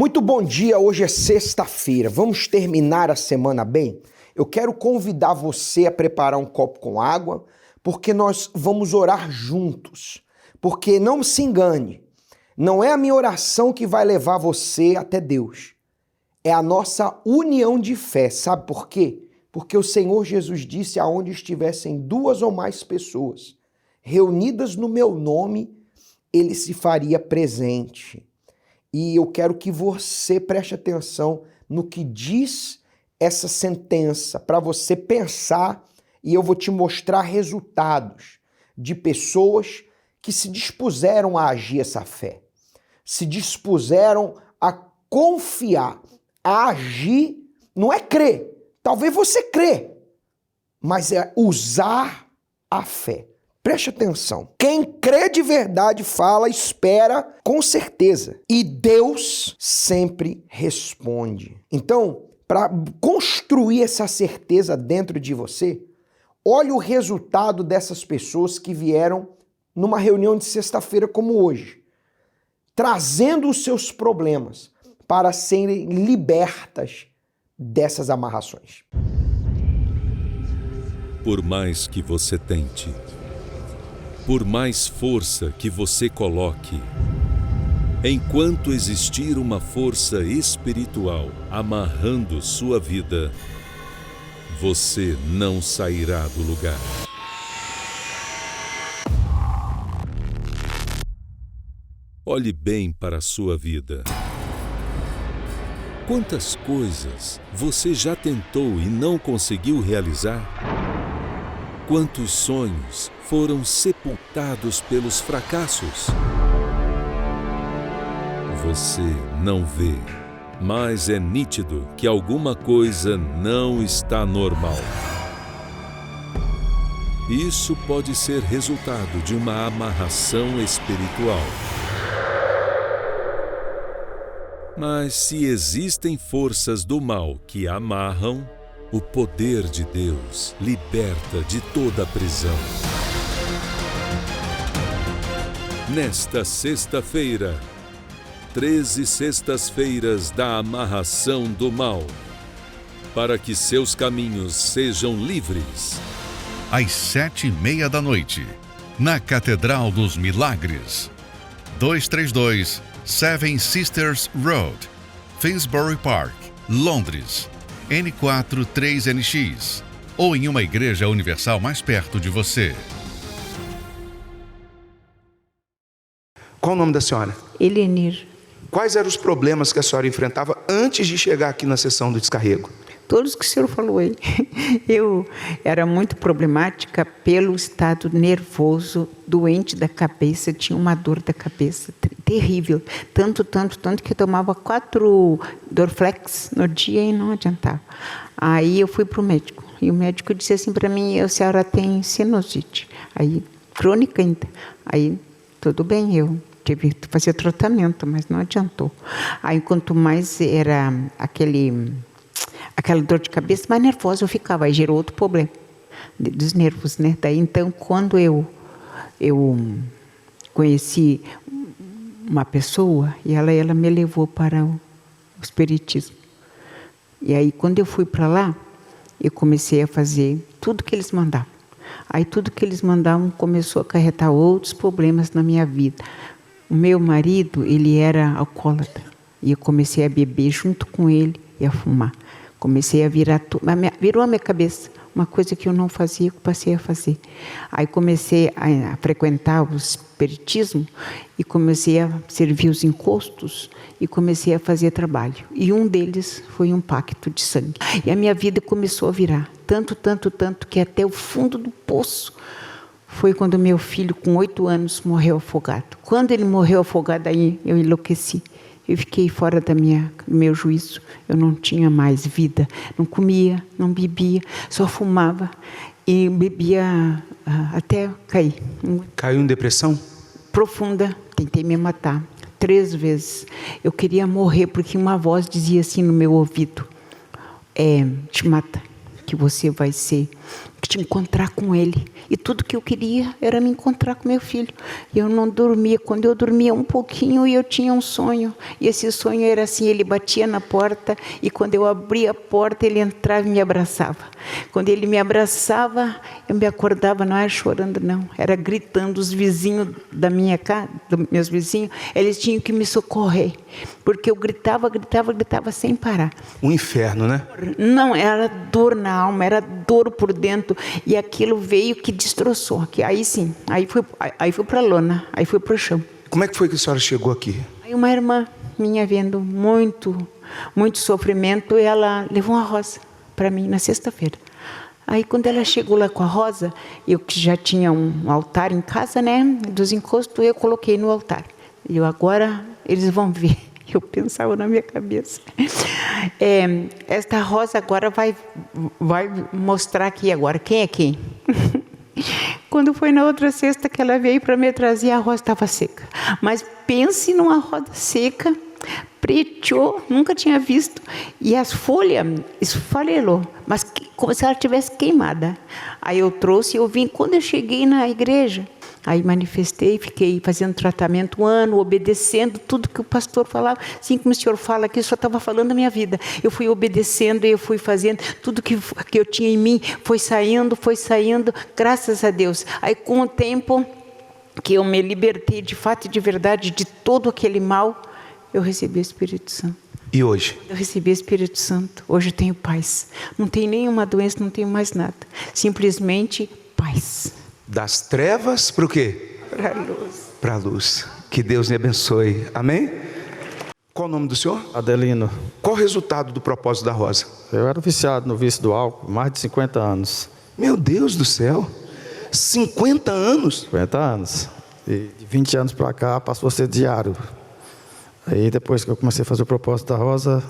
Muito bom dia, hoje é sexta-feira, vamos terminar a semana bem? Eu quero convidar você a preparar um copo com água, porque nós vamos orar juntos. Porque não se engane, não é a minha oração que vai levar você até Deus, é a nossa união de fé, sabe por quê? Porque o Senhor Jesus disse, aonde estivessem duas ou mais pessoas reunidas no meu nome, Ele se faria presente. E eu quero que você preste atenção no que diz essa sentença, para você pensar, e eu vou te mostrar resultados de pessoas que se dispuseram a agir essa fé, se dispuseram a confiar, a agir, não é crer, talvez você crê, mas é usar a fé. Preste atenção. Quem crê de verdade fala, espera com certeza. E Deus sempre responde. Então, para construir essa certeza dentro de você, olha o resultado dessas pessoas que vieram numa reunião de sexta-feira como hoje, trazendo os seus problemas para serem libertas dessas amarrações. Por mais que você tente, por mais força que você coloque, enquanto existir uma força espiritual amarrando sua vida, você não sairá do lugar. Olhe bem para a sua vida. Quantas coisas você já tentou e não conseguiu realizar? Quantos sonhos foram sepultados pelos fracassos? Você não vê, mas é nítido que alguma coisa não está normal. Isso pode ser resultado de uma amarração espiritual. Mas se existem forças do mal que amarram, o poder de Deus liberta de toda a prisão. Nesta sexta-feira, 13 sextas-feiras da amarração do mal, para que seus caminhos sejam livres. Às 7:30 da noite, na Catedral dos Milagres, 232 Seven Sisters Road, Finsbury Park, Londres, N4 3NX, ou em uma igreja universal mais perto de você. Qual o nome da senhora? Elenir. Quais eram os problemas que a senhora enfrentava antes de chegar aqui na sessão do descarrego? Todos que o senhor falou aí. Eu era muito problemática pelo estado nervoso, doente da cabeça, tinha uma dor da cabeça terrível. Tanto que eu tomava 4 Dorflex no dia e não adiantava. Aí eu fui para o médico. E o médico disse assim para mim, a senhora tem sinusite. Aí, crônica ainda. Aí, tudo bem, eu tive que fazer tratamento, mas não adiantou. Aí, quanto mais era aquela dor de cabeça, mais nervosa eu ficava, aí gerou outro problema dos nervos, né? Daí, então, quando eu conheci uma pessoa, e ela me levou para o espiritismo. E aí, quando eu fui para lá, eu comecei a fazer tudo que eles mandavam. Aí, tudo que eles mandavam começou a acarretar outros problemas na minha vida. O meu marido, ele era alcoólatra, e eu comecei a beber junto com ele e a fumar. Comecei a virou a minha cabeça, uma coisa que eu não fazia, que eu passei a fazer. Aí comecei a frequentar o espiritismo e comecei a servir os encostos e comecei a fazer trabalho. E um deles foi um pacto de sangue. E a minha vida começou a virar, tanto que até o fundo do poço. Foi quando meu filho, com 8 anos, morreu afogado. Quando ele morreu afogado, aí eu enlouqueci. Eu fiquei fora do meu juízo, eu não tinha mais vida, não comia, não bebia, só fumava e bebia até cair. Caiu em depressão? Profunda, tentei me matar 3 vezes. Eu queria morrer porque uma voz dizia assim no meu ouvido, te mata, que você vai ser, te encontrar com ele. E tudo que eu queria era me encontrar com meu filho. E eu não dormia. Quando eu dormia um pouquinho, eu tinha um sonho. E esse sonho era assim, ele batia na porta, e quando eu abria a porta, ele entrava e me abraçava. Quando ele me abraçava, eu me acordava, não era chorando não, era gritando. Os vizinhos da minha casa, meus vizinhos, eles tinham que me socorrer, porque eu gritava sem parar. Um inferno, né? Não, era dor na alma, era dor por dentro, e aquilo veio que destroçou. Aí sim, aí fui para a lona, aí fui para o chão. Como é que foi que a senhora chegou aqui? Aí uma irmã minha, vendo muito sofrimento, ela levou uma rosa para mim na sexta-feira. Aí quando ela chegou lá com a rosa, eu que já tinha um altar em casa, né, dos encostos, eu coloquei no altar. E agora eles vão ver. Eu pensava na minha cabeça. Esta rosa agora vai mostrar aqui agora quem é quem. Quando foi na outra sexta que ela veio para me trazer, a rosa estava seca. Mas pense numa rosa seca, preteou, nunca tinha visto. E as folhas esfarelou, mas como se ela tivesse queimada. Aí eu trouxe, eu vim, quando eu cheguei na igreja, aí manifestei, fiquei fazendo tratamento 1 ano, obedecendo tudo que o pastor falava. Assim como o senhor fala aqui, eu só estava falando da minha vida. Eu fui obedecendo, eu fui fazendo, tudo que eu tinha em mim foi saindo, graças a Deus. Aí com o tempo que eu me libertei de fato e de verdade de todo aquele mal, eu recebi o Espírito Santo. E hoje? Eu recebi o Espírito Santo. Hoje eu tenho paz. Não tenho nenhuma doença, não tenho mais nada. Simplesmente paz. Das trevas para o quê? Para a luz. Para a luz. Que Deus lhe abençoe. Amém? Qual o nome do senhor? Adelino. Qual o resultado do propósito da rosa? Eu era viciado no vício do álcool, mais de 50 anos. Meu Deus do céu. 50 anos? 50 anos. E de 20 anos para cá passou a ser diário. Aí depois que eu comecei a fazer o propósito da rosa,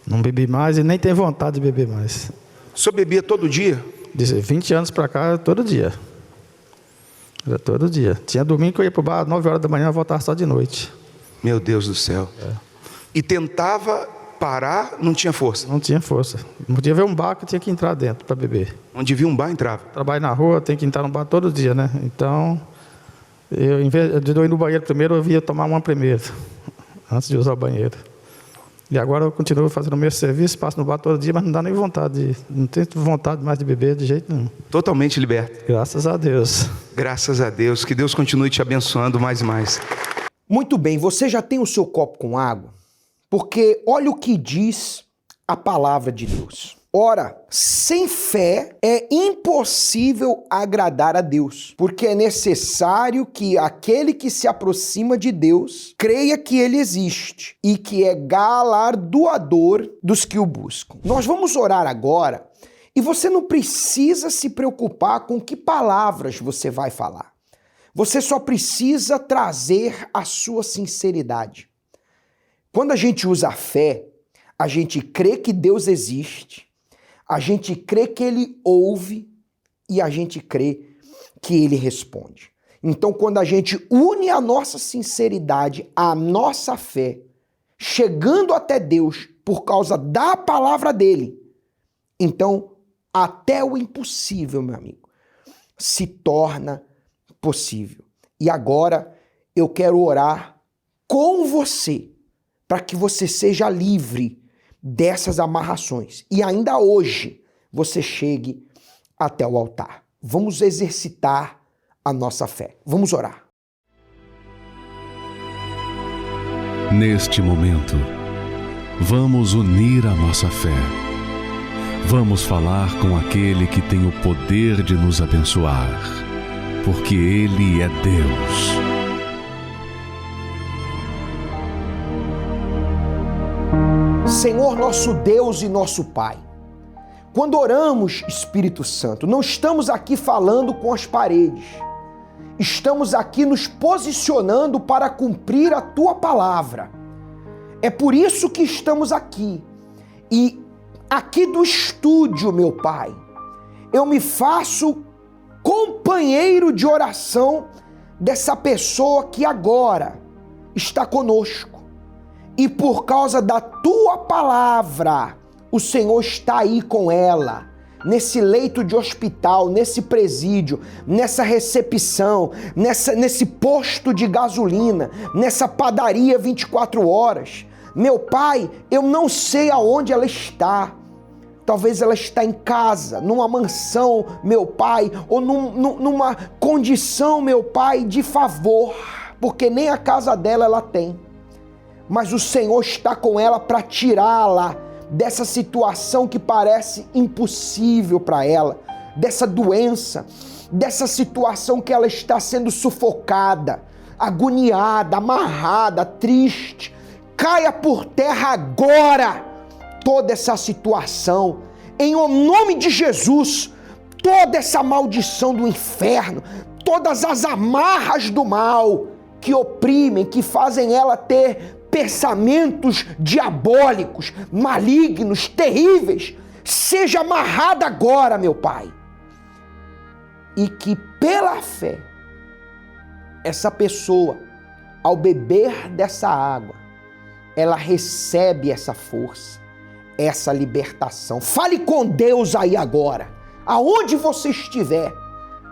não bebi mais e nem tenho vontade de beber mais. O senhor bebia todo dia? De 20 anos para cá, todo dia. Era todo dia. Tinha domingo que eu ia para o bar às 9 horas da manhã e voltava só de noite. Meu Deus do céu. E tentava parar, não tinha força? Não tinha força. Não podia ver um bar que eu tinha que entrar dentro para beber. Onde via um bar, entrava? Trabalho na rua, tem que entrar no bar todo dia, né? Então, em vez de eu ir no banheiro primeiro, eu ia tomar uma primeiro, antes de usar o banheiro. E agora eu continuo fazendo o mesmo serviço, passo no bar todo dia, mas não dá nem vontade, não tenho vontade mais de beber de jeito nenhum. Totalmente liberto. Graças a Deus. Graças a Deus. Que Deus continue te abençoando mais e mais. Muito bem, você já tem o seu copo com água? Porque olha o que diz a palavra de Deus. Ora, sem fé é impossível agradar a Deus, porque é necessário que aquele que se aproxima de Deus creia que Ele existe e que é galardoador dos que o buscam. Nós vamos orar agora e você não precisa se preocupar com que palavras você vai falar. Você só precisa trazer a sua sinceridade. Quando a gente usa a fé, a gente crê que Deus existe, a gente crê que Ele ouve e a gente crê que Ele responde. Então, quando a gente une a nossa sinceridade, a nossa fé, chegando até Deus por causa da palavra dEle, então, até o impossível, meu amigo, se torna possível. E agora, eu quero orar com você, para que você seja livre dessas amarrações. E ainda hoje você chegue até o altar. Vamos exercitar a nossa fé. Vamos orar. Neste momento, vamos unir a nossa fé. Vamos falar com aquele que tem o poder de nos abençoar, porque Ele é Deus. Senhor, nosso Deus e nosso Pai, quando oramos, Espírito Santo, não estamos aqui falando com as paredes, estamos aqui nos posicionando para cumprir a Tua palavra. É por isso que estamos aqui. E aqui do estúdio, meu Pai, eu me faço companheiro de oração dessa pessoa que agora está conosco. E por causa da Tua palavra, o Senhor está aí com ela, nesse leito de hospital, nesse presídio, nessa recepção, nesse posto de gasolina, nessa padaria 24 horas. Meu Pai, eu não sei aonde ela está. Talvez ela está em casa, numa mansão, meu Pai, ou numa condição, meu Pai, de favor, porque nem a casa dela ela tem. Mas o Senhor está com ela para tirá-la dessa situação que parece impossível para ela, dessa doença, dessa situação que ela está sendo sufocada, agoniada, amarrada, triste. Caia por terra agora toda essa situação, em nome de Jesus, toda essa maldição do inferno, todas as amarras do mal que oprimem, que fazem ela ter pensamentos diabólicos, malignos, terríveis, seja amarrada agora, meu Pai. E que pela fé, essa pessoa, ao beber dessa água, ela recebe essa força, essa libertação. Fale com Deus aí agora, aonde você estiver,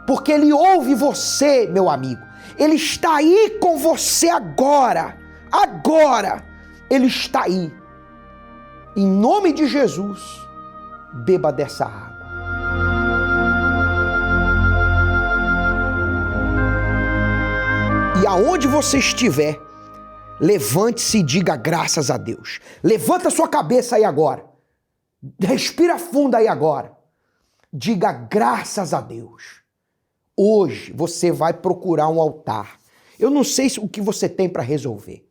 porque Ele ouve você, meu amigo. Ele está aí com você agora. Agora, Ele está aí. Em nome de Jesus, beba dessa água. E aonde você estiver, levante-se e diga graças a Deus. Levanta sua cabeça aí agora. Respira fundo aí agora. Diga graças a Deus. Hoje você vai procurar um altar. Eu não sei o que você tem para resolver.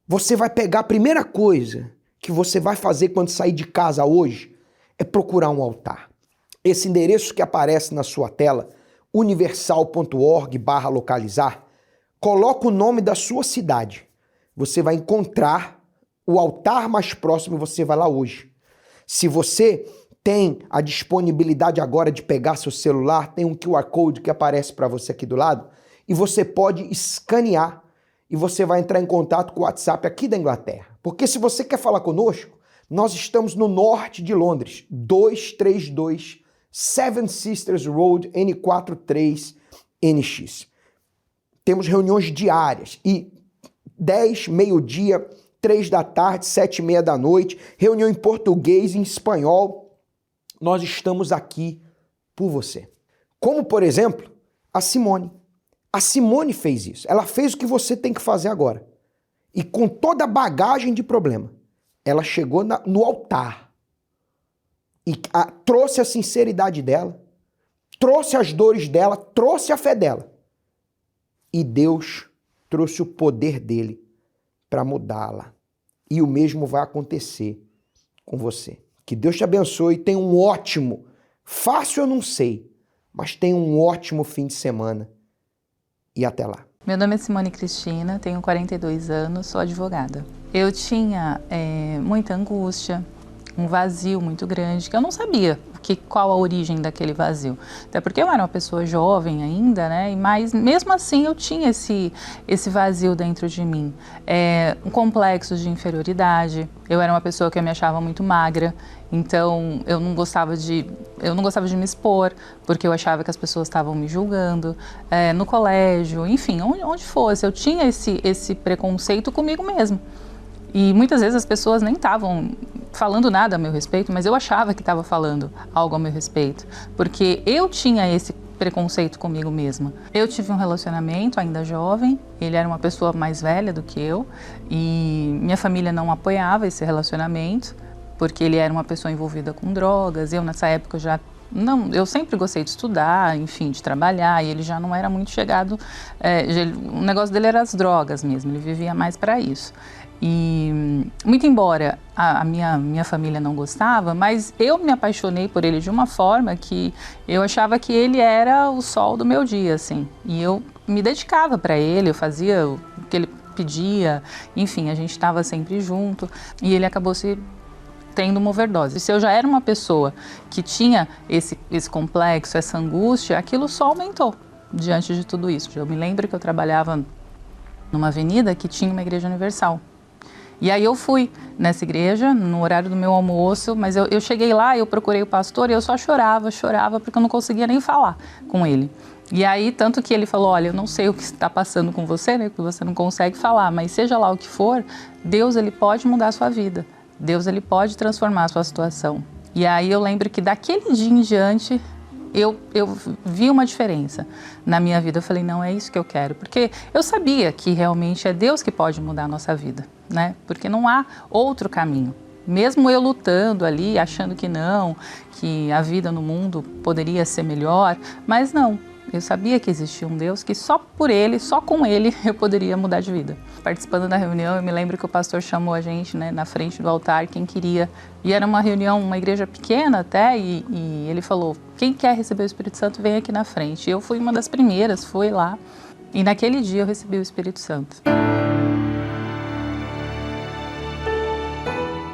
Você vai pegar a primeira coisa que você vai fazer quando sair de casa hoje é procurar um altar. Esse endereço que aparece na sua tela, universal.org/localizar, coloca o nome da sua cidade. Você vai encontrar o altar mais próximo e você vai lá hoje. Se você tem a disponibilidade agora de pegar seu celular, tem um QR Code que aparece para você aqui do lado e você pode escanear e você vai entrar em contato com o WhatsApp aqui da Inglaterra. Porque se você quer falar conosco, nós estamos no norte de Londres, 232 Seven Sisters Road, N43 NX. Temos reuniões diárias e 10, meio-dia, 3 da tarde, 7h30 da noite, reunião em português e em espanhol. Nós estamos aqui por você. Como, por exemplo, a Simone. A Simone fez isso. Ela fez o que você tem que fazer agora. E com toda a bagagem de problema, ela chegou no altar e trouxe a sinceridade dela, trouxe as dores dela, trouxe a fé dela. E Deus trouxe o poder dele para mudá-la. E o mesmo vai acontecer com você. Que Deus te abençoe. Tenha um ótimo, fácil eu não sei, mas tenha um ótimo fim de semana. E até lá. Meu nome é Simone Cristina, tenho 42 anos, sou advogada. Eu tinha muita angústia, um vazio muito grande, que eu não sabia qual a origem daquele vazio. Até porque eu era uma pessoa jovem ainda, né? Mas mesmo assim eu tinha esse vazio dentro de mim. Um complexo de inferioridade. Eu era uma pessoa que eu me achava muito magra, então eu não gostava de me expor, porque eu achava que as pessoas estavam me julgando. No colégio, enfim, onde fosse, eu tinha esse preconceito comigo mesmo. E muitas vezes as pessoas nem estavam falando nada a meu respeito, mas eu achava que estava falando algo a meu respeito, porque eu tinha esse preconceito comigo mesma. Eu tive um relacionamento ainda jovem, ele era uma pessoa mais velha do que eu, e minha família não apoiava esse relacionamento, porque ele era uma pessoa envolvida com drogas. Eu nessa época eu sempre gostei de estudar, enfim, de trabalhar, e ele já não era muito chegado, o negócio dele era as drogas mesmo, ele vivia mais para isso. E muito embora a minha família não gostava, mas eu me apaixonei por ele de uma forma que eu achava que ele era o sol do meu dia, assim. E eu me dedicava para ele, eu fazia o que ele pedia, enfim, a gente estava sempre junto, e ele acabou tendo uma overdose. Se eu já era uma pessoa que tinha esse complexo, essa angústia, aquilo só aumentou diante de tudo isso. Eu me lembro que eu trabalhava numa avenida que tinha uma igreja universal. E aí eu fui nessa igreja, no horário do meu almoço, mas eu cheguei lá, eu procurei o pastor e eu só chorava porque eu não conseguia nem falar com ele. E aí, tanto que ele falou, olha, eu não sei o que está passando com você, né, que você não consegue falar, mas seja lá o que for, Deus, ele pode mudar a sua vida. Deus, ele pode transformar a sua situação. E aí eu lembro que daquele dia em diante, eu vi uma diferença na minha vida. Eu falei, não, é isso que eu quero. Porque eu sabia que realmente é Deus que pode mudar a nossa vida, né? Porque não há outro caminho. Mesmo eu lutando ali, achando que não, que a vida no mundo poderia ser melhor, mas não. Eu sabia que existia um Deus que só por Ele, só com Ele, eu poderia mudar de vida. Participando da reunião, eu me lembro que o pastor chamou a gente, né, na frente do altar, quem queria. E era uma reunião, uma igreja pequena até, e ele falou, quem quer receber o Espírito Santo, vem aqui na frente. E eu fui uma das primeiras, fui lá. E naquele dia eu recebi o Espírito Santo.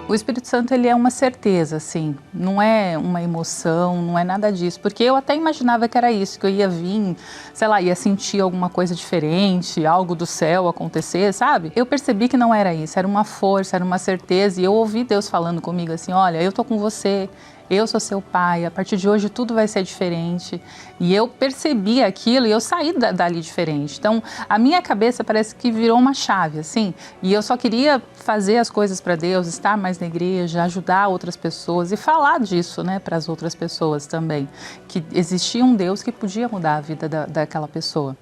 O Espírito Santo, ele é uma certeza, assim, não é uma emoção, não é nada disso, porque eu até imaginava que era isso, que eu ia vir, sei lá, ia sentir alguma coisa diferente, algo do céu acontecer, sabe? Eu percebi que não era isso, era uma força, era uma certeza, e eu ouvi Deus falando comigo assim, olha, eu tô com você, eu sou seu pai, a partir de hoje tudo vai ser diferente. E eu percebi aquilo e eu saí dali diferente. Então, a minha cabeça parece que virou uma chave, assim. E eu só queria fazer as coisas para Deus, estar mais na igreja, ajudar outras pessoas e falar disso, né, para as outras pessoas também. Que existia um Deus que podia mudar a vida daquela pessoa.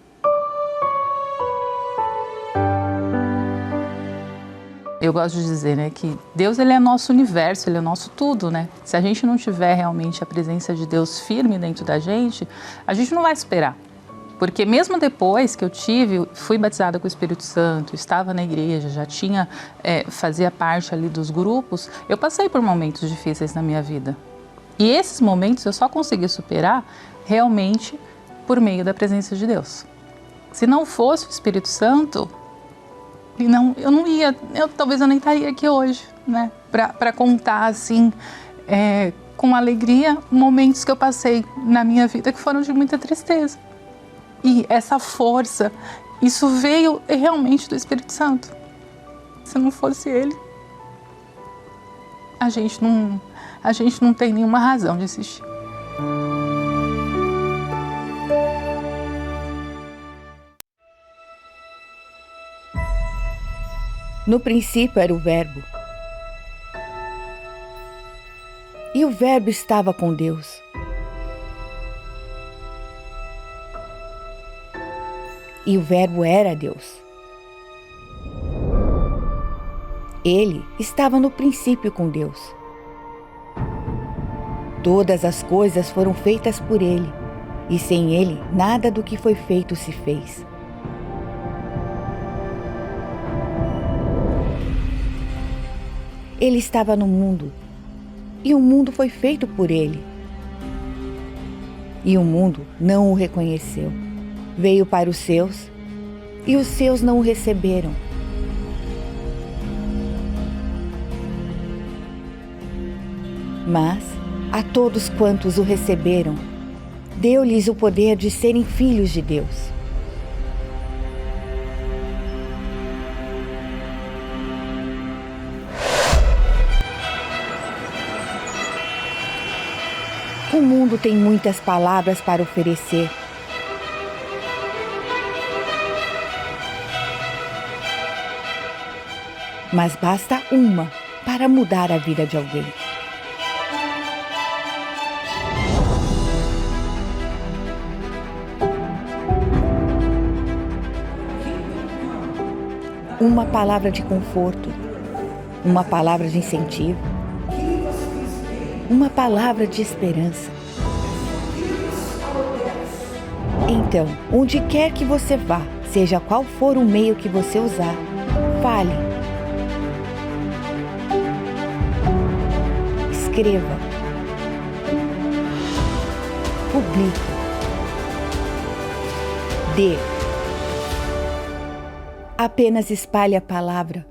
Eu gosto de dizer, né, que Deus, ele é nosso universo, ele é nosso tudo, né? Se a gente não tiver realmente a presença de Deus firme dentro da gente, a gente não vai esperar. Porque mesmo depois que eu fui batizada com o Espírito Santo, estava na igreja, já fazia parte ali dos grupos, eu passei por momentos difíceis na minha vida. E esses momentos eu só consegui superar realmente por meio da presença de Deus. Se não fosse o Espírito Santo, eu não ia, talvez eu nem estaria aqui hoje, né? Para contar, assim, com alegria, momentos que eu passei na minha vida que foram de muita tristeza. E essa força, isso veio realmente do Espírito Santo. Se não fosse Ele, a gente não tem nenhuma razão de existir. No princípio era o Verbo. E o Verbo estava com Deus. E o Verbo era Deus. Ele estava no princípio com Deus. Todas as coisas foram feitas por Ele, e sem Ele nada do que foi feito se fez. Ele estava no mundo, e o mundo foi feito por Ele. E o mundo não o reconheceu. Veio para os seus, e os seus não o receberam. Mas, a todos quantos o receberam, deu-lhes o poder de serem filhos de Deus. O mundo tem muitas palavras para oferecer. Mas basta uma para mudar a vida de alguém. Uma palavra de conforto, uma palavra de incentivo, uma palavra de esperança. Então, onde quer que você vá, seja qual for o meio que você usar, fale. Escreva. Publique. Dê. Apenas espalhe a palavra.